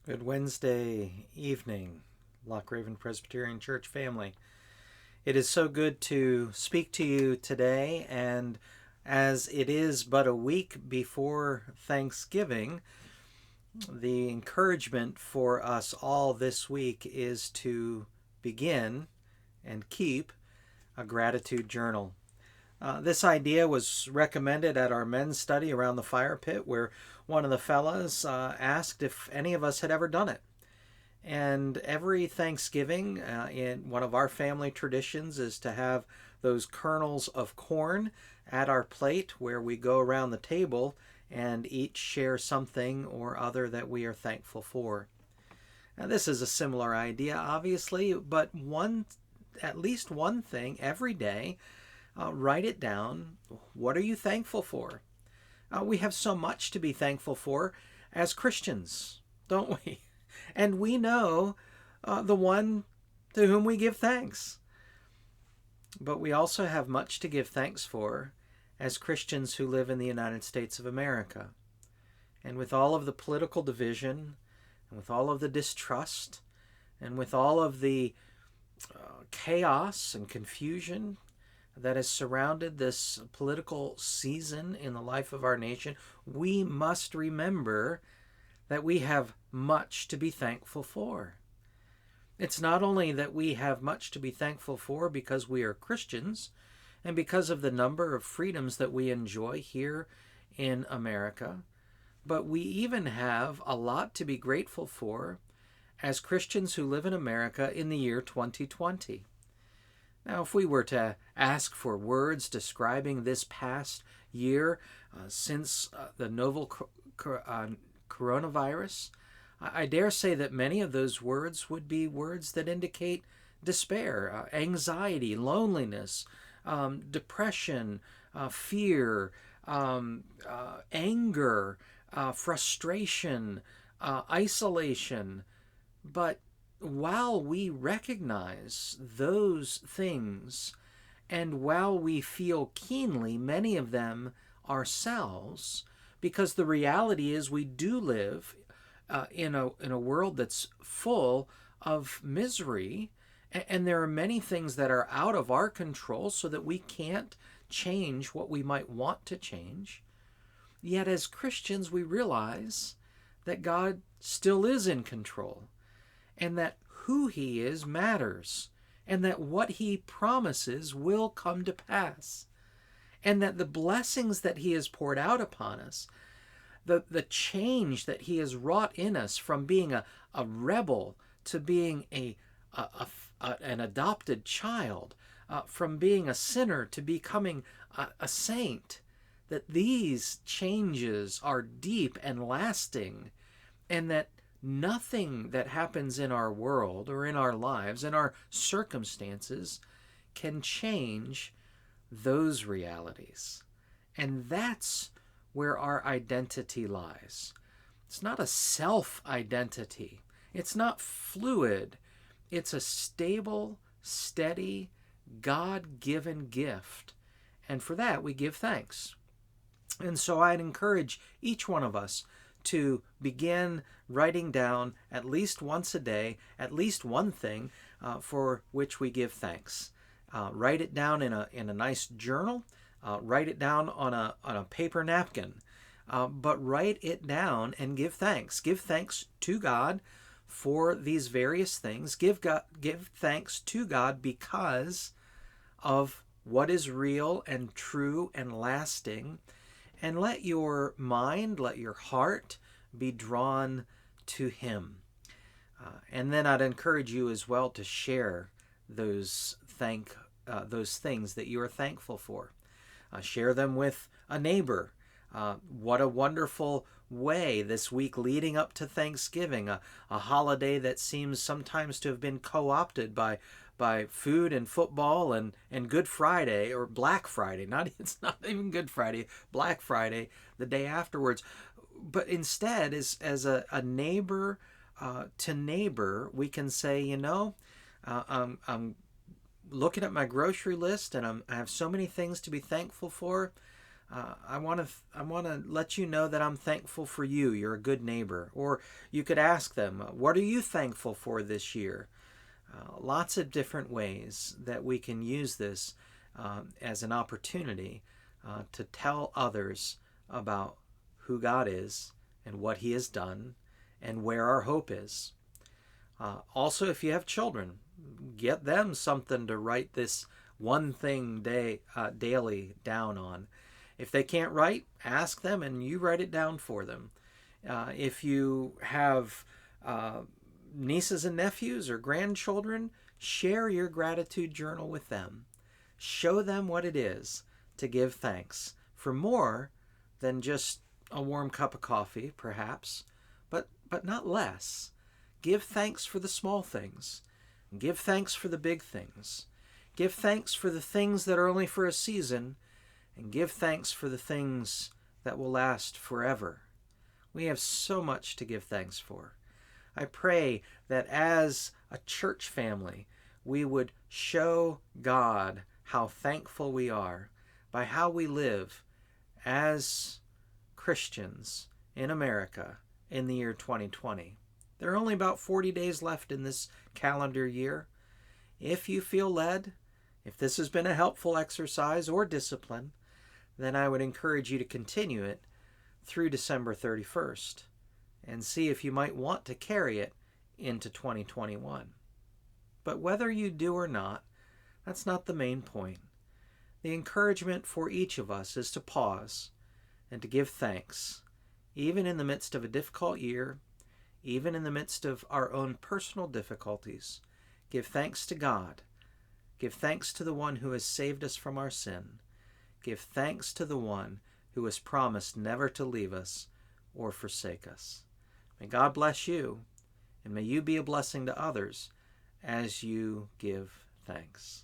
Good Wednesday evening, Loch Raven Presbyterian Church family. It is so good to speak to you today, and as it is but a week before Thanksgiving, the encouragement for us all this week is to begin and keep a gratitude journal. This idea was recommended at our men's study around the fire pit, where one of the fellas asked if any of us had ever done it. And every Thanksgiving, in one of our family traditions, is to have those kernels of corn at our plate where we go around the table and each share something or other that we are thankful for. Now, this is a similar idea, obviously, but at least one thing every day, write it down. What are you thankful for? We have so much to be thankful for as Christians, don't we? And we know the one to whom we give thanks. But we also have much to give thanks for as Christians who live in the United States of America. And with all of the political division, and with all of the distrust, and with all of the chaos and confusion that has surrounded this political season in the life of our nation, we must remember that we have much to be thankful for. It's not only that we have much to be thankful for because we are Christians and because of the number of freedoms that we enjoy here in America, but we even have a lot to be grateful for as Christians who live in America in the year 2020. Now, if we were to ask for words describing this past year since the novel coronavirus, I dare say that many of those words would be words that indicate despair, anxiety, loneliness, depression, fear, anger, frustration, isolation. But while we recognize those things, and while we feel keenly many of them ourselves, because the reality is we do live in a world that's full of misery, and there are many things that are out of our control so that we can't change what we might want to change. Yet as Christians, we realize that God still is in control, and that who He is matters, and that what He promises will come to pass, and that the blessings that He has poured out upon us, the change that He has wrought in us from being a rebel to being an adopted child, from being a sinner to becoming a saint, that these changes are deep and lasting, and that nothing that happens in our world or in our lives, in our circumstances, can change those realities. And that's where our identity lies. It's not a self-identity. It's not fluid. It's a stable, steady, God-given gift. And for that, we give thanks. And so I'd encourage each one of us to begin writing down at least once a day, at least one thing for which we give thanks. Write it down in a nice journal. Write it down on a paper napkin. But write it down and give thanks. Give thanks to God for these various things. Give thanks to God because of what is real and true and lasting. And let your mind, let your heart be drawn to Him. And then I'd encourage you as well to share those things that you are thankful for. Share them with a neighbor. What a wonderful way this week leading up to Thanksgiving, a holiday that seems sometimes to have been co-opted by food and football and Good Friday or Black Friday. It's not even Good Friday, Black Friday, the day afterwards. But instead, as a neighbor to neighbor, we can say, I'm looking at my grocery list and I have so many things to be thankful for. I want to let you know that I'm thankful for you. You're a good neighbor. Or you could ask them, what are you thankful for this year? Lots of different ways that we can use this as an opportunity to tell others about who God is and what He has done and where our hope is. Also, if you have children, get them something to write this one thing daily down on. If they can't write, ask them and you write it down for them. If you have nieces and nephews or grandchildren, share your gratitude journal with them. Show them what it is to give thanks for more than just a warm cup of coffee, perhaps, but not less. Give thanks for the small things. Give thanks for the big things. Give thanks for the things that are only for a season, and give thanks for the things that will last forever. We have so much to give thanks for. I pray that as a church family, we would show God how thankful we are by how we live as Christians in America in the year 2020. There are only about 40 days left in this calendar year. If you feel led, if this has been a helpful exercise or discipline, then I would encourage you to continue it through December 31st and see if you might want to carry it into 2021. But whether you do or not, that's not the main point. The encouragement for each of us is to pause and to give thanks, even in the midst of a difficult year, even in the midst of our own personal difficulties. Give thanks to God. Give thanks to the one who has saved us from our sin. Give thanks to the one who has promised never to leave us or forsake us. May God bless you, and may you be a blessing to others as you give thanks.